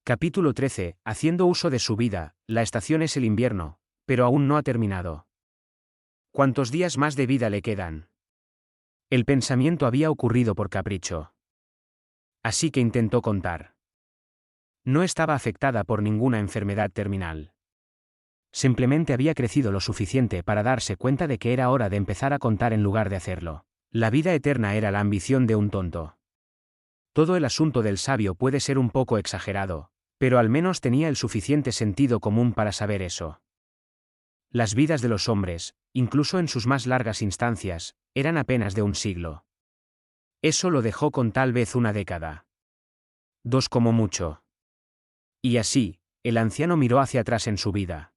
Capítulo 13. Haciendo uso de su vida, la estación es el invierno, pero aún no ha terminado. ¿Cuántos días más de vida le quedan? El pensamiento había ocurrido por capricho. Así que intentó contar. No estaba afectada por ninguna enfermedad terminal. Simplemente había crecido lo suficiente para darse cuenta de que era hora de empezar a contar en lugar de hacerlo. La vida eterna era la ambición de un tonto. Todo el asunto del sabio puede ser un poco exagerado, pero al menos tenía el suficiente sentido común para saber eso. Las vidas de los hombres, incluso en sus más largas instancias, eran apenas de un siglo. Eso lo dejó con tal vez una década. 2 como mucho. Y así, el anciano miró hacia atrás en su vida.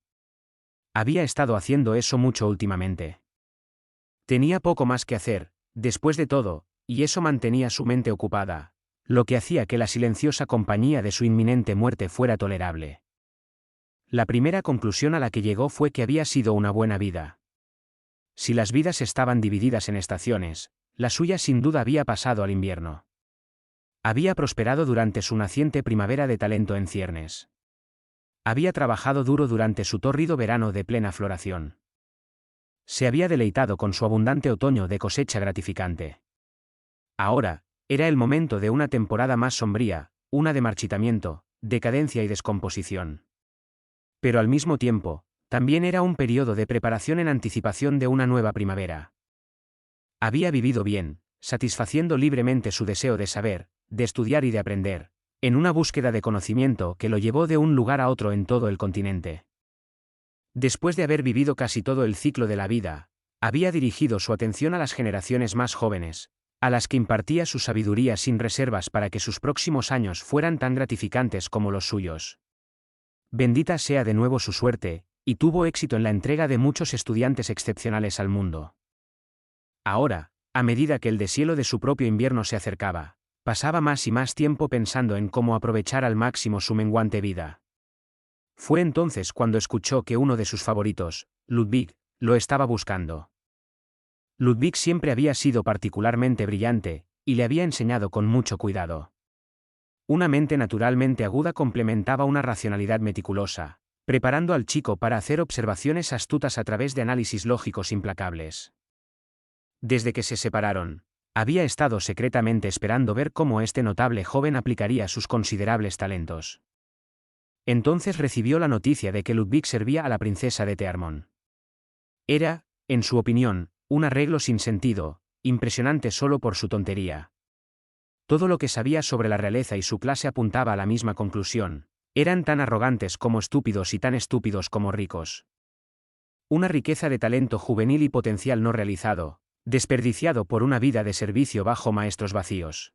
Había estado haciendo eso mucho últimamente. Tenía poco más que hacer, después de todo, y eso mantenía su mente ocupada, lo que hacía que la silenciosa compañía de su inminente muerte fuera tolerable. La primera conclusión a la que llegó fue que había sido una buena vida. Si las vidas estaban divididas en estaciones, la suya sin duda había pasado al invierno. Había prosperado durante su naciente primavera de talento en ciernes. Había trabajado duro durante su tórrido verano de plena floración. Se había deleitado con su abundante otoño de cosecha gratificante. Ahora, era el momento de una temporada más sombría, una de marchitamiento, decadencia y descomposición. Pero al mismo tiempo, también era un periodo de preparación en anticipación de una nueva primavera. Había vivido bien, satisfaciendo libremente su deseo de saber, de estudiar y de aprender, en una búsqueda de conocimiento que lo llevó de un lugar a otro en todo el continente. Después de haber vivido casi todo el ciclo de la vida, había dirigido su atención a las generaciones más jóvenes, a las que impartía su sabiduría sin reservas para que sus próximos años fueran tan gratificantes como los suyos. Bendita sea de nuevo su suerte, y tuvo éxito en la entrega de muchos estudiantes excepcionales al mundo. Ahora, a medida que el deshielo de su propio invierno se acercaba, pasaba más y más tiempo pensando en cómo aprovechar al máximo su menguante vida. Fue entonces cuando escuchó que uno de sus favoritos, Ludwig, lo estaba buscando. Ludwig siempre había sido particularmente brillante, y le había enseñado con mucho cuidado. Una mente naturalmente aguda complementaba una racionalidad meticulosa, preparando al chico para hacer observaciones astutas a través de análisis lógicos implacables. Desde que se separaron, había estado secretamente esperando ver cómo este notable joven aplicaría sus considerables talentos. Entonces recibió la noticia de que Ludwig servía a la princesa de Tearmon. Era, en su opinión, un arreglo sin sentido, impresionante solo por su tontería. Todo lo que sabía sobre la realeza y su clase apuntaba a la misma conclusión: eran tan arrogantes como estúpidos y tan estúpidos como ricos. Una riqueza de talento juvenil y potencial no realizado, desperdiciado por una vida de servicio bajo maestros vacíos.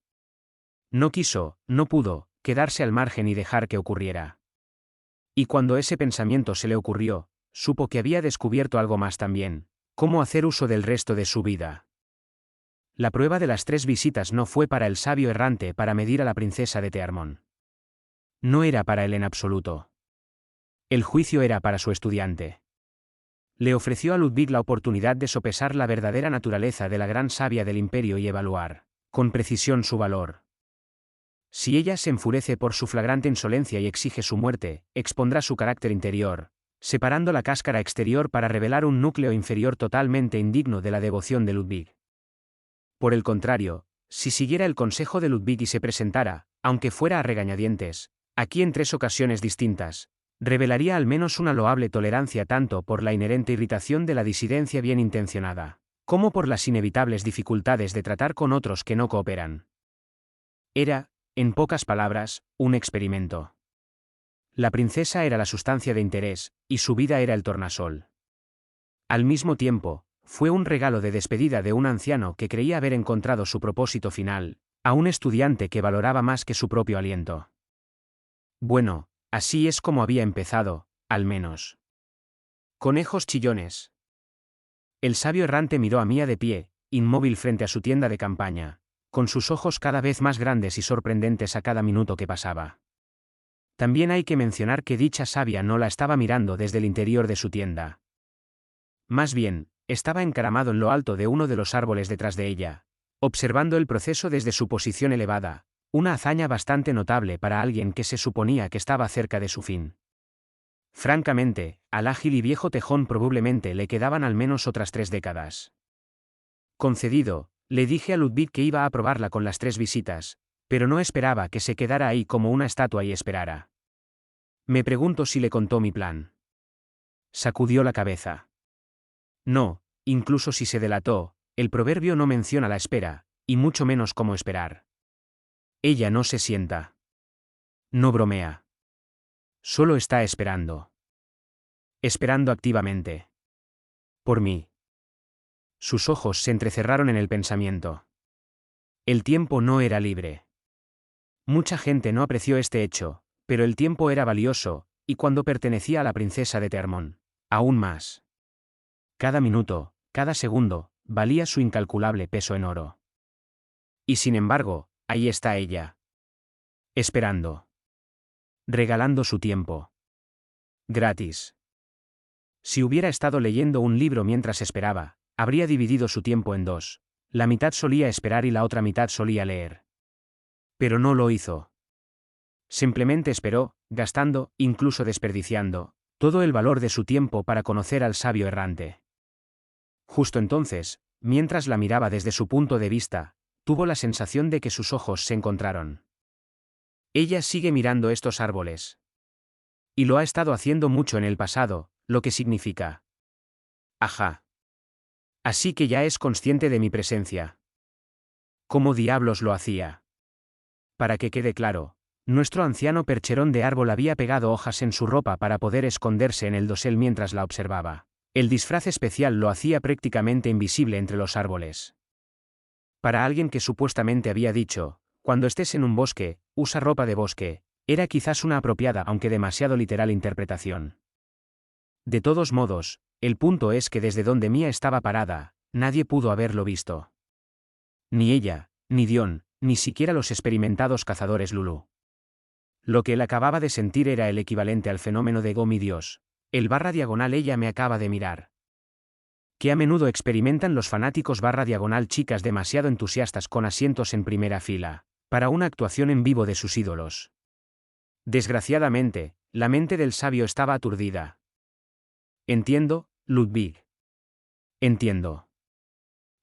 No quiso, no pudo, quedarse al margen y dejar que ocurriera. Y cuando ese pensamiento se le ocurrió, supo que había descubierto algo más también: cómo hacer uso del resto de su vida. La prueba de las 3 visitas no fue para el sabio errante para medir a la princesa de Tearmon. No era para él en absoluto. El juicio era para su estudiante. Le ofreció a Ludwig la oportunidad de sopesar la verdadera naturaleza de la gran sabia del imperio y evaluar, con precisión, su valor. Si ella se enfurece por su flagrante insolencia y exige su muerte, expondrá su carácter interior, separando la cáscara exterior para revelar un núcleo inferior totalmente indigno de la devoción de Ludwig. Por el contrario, si siguiera el consejo de Ludwig y se presentara, aunque fuera a regañadientes, aquí en 3 ocasiones distintas, revelaría al menos una loable tolerancia tanto por la inherente irritación de la disidencia bien intencionada, como por las inevitables dificultades de tratar con otros que no cooperan. Era, en pocas palabras, un experimento. La princesa era la sustancia de interés, y su vida era el tornasol. Al mismo tiempo, fue un regalo de despedida de un anciano que creía haber encontrado su propósito final, a un estudiante que valoraba más que su propio aliento. Bueno, así es como había empezado, al menos. Conejos chillones. El sabio errante miró a Mía de pie, inmóvil frente a su tienda de campaña, con sus ojos cada vez más grandes y sorprendentes a cada minuto que pasaba. También hay que mencionar que dicha sabia no la estaba mirando desde el interior de su tienda. Más bien, estaba encaramado en lo alto de uno de los árboles detrás de ella, observando el proceso desde su posición elevada, Una hazaña bastante notable para alguien que se suponía que estaba cerca de su fin. Francamente, al ágil y viejo tejón probablemente le quedaban al menos otras 3 décadas. Concedido, le dije a Ludwig que iba a probarla con las 3 visitas, pero no esperaba que se quedara ahí como una estatua y esperara. Me pregunto si le contó mi plan. Sacudió la cabeza. No, incluso si se delató, el proverbio no menciona la espera, y mucho menos cómo esperar. Ella no se sienta. No bromea. Solo está esperando. Esperando activamente. Por mí. Sus ojos se entrecerraron en el pensamiento. El tiempo no era libre. Mucha gente no apreció este hecho, pero el tiempo era valioso, y cuando pertenecía a la princesa de Termón, aún más. Cada minuto, cada segundo, valía su incalculable peso en oro. Y sin embargo, ahí está ella. Esperando. Regalando su tiempo. Gratis. Si hubiera estado leyendo un libro mientras esperaba, habría dividido su tiempo en 2. La mitad solía esperar y la otra mitad solía leer. Pero no lo hizo. Simplemente esperó, gastando, incluso desperdiciando, todo el valor de su tiempo para conocer al sabio errante. Justo entonces, mientras la miraba desde su punto de vista, tuvo la sensación de que sus ojos se encontraron. Ella sigue mirando estos árboles. Y lo ha estado haciendo mucho en el pasado, lo que significa. Ajá. Así que ya es consciente de mi presencia. ¿Cómo diablos lo hacía? Para que quede claro, nuestro anciano percherón de árbol había pegado hojas en su ropa para poder esconderse en el dosel mientras la observaba. El disfraz especial lo hacía prácticamente invisible entre los árboles. Para alguien que supuestamente había dicho, cuando estés en un bosque, usa ropa de bosque, era quizás una apropiada aunque demasiado literal interpretación. De todos modos, el punto es que desde donde Mia estaba parada, nadie pudo haberlo visto. Ni ella, ni Dion, ni siquiera los experimentados cazadores Lulu. Lo que él acababa de sentir era el equivalente al fenómeno de "Oh mi Dios, el / ella me acaba de mirar". Que a menudo experimentan los fanáticos / chicas demasiado entusiastas con asientos en primera fila, para una actuación en vivo de sus ídolos. Desgraciadamente, la mente del sabio estaba aturdida. Entiendo, Ludwig. Entiendo.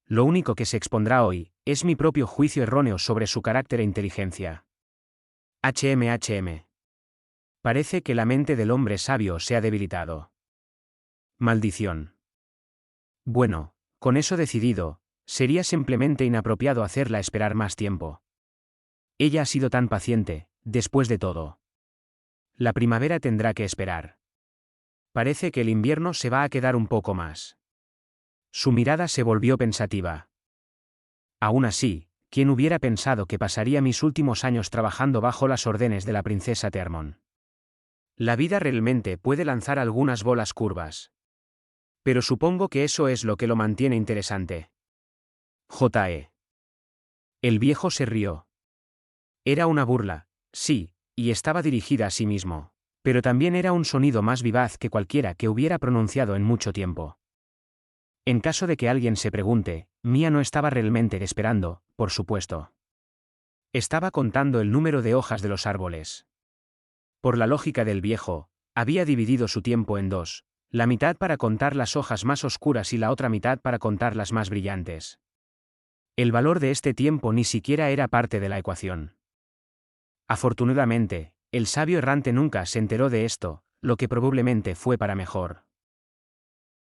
Lo único que se expondrá hoy, es mi propio juicio erróneo sobre su carácter e inteligencia. HMHM. Parece que la mente del hombre sabio se ha debilitado. Maldición. Bueno, con eso decidido, sería simplemente inapropiado hacerla esperar más tiempo. Ella ha sido tan paciente, después de todo. La primavera tendrá que esperar. Parece que el invierno se va a quedar un poco más. Su mirada se volvió pensativa. Aún así, ¿quién hubiera pensado que pasaría mis últimos años trabajando bajo las órdenes de la princesa Termón? La vida realmente puede lanzar algunas bolas curvas. Pero supongo que eso es lo que lo mantiene interesante. J.E. El viejo se rió. Era una burla, sí, y estaba dirigida a sí mismo, pero también era un sonido más vivaz que cualquiera que hubiera pronunciado en mucho tiempo. En caso de que alguien se pregunte, Mia no estaba realmente esperando, por supuesto. Estaba contando el número de hojas de los árboles. Por la lógica del viejo, había dividido su tiempo en 2, la mitad para contar las hojas más oscuras y la otra mitad para contar las más brillantes. El valor de este tiempo ni siquiera era parte de la ecuación. Afortunadamente, el sabio errante nunca se enteró de esto, lo que probablemente fue para mejor.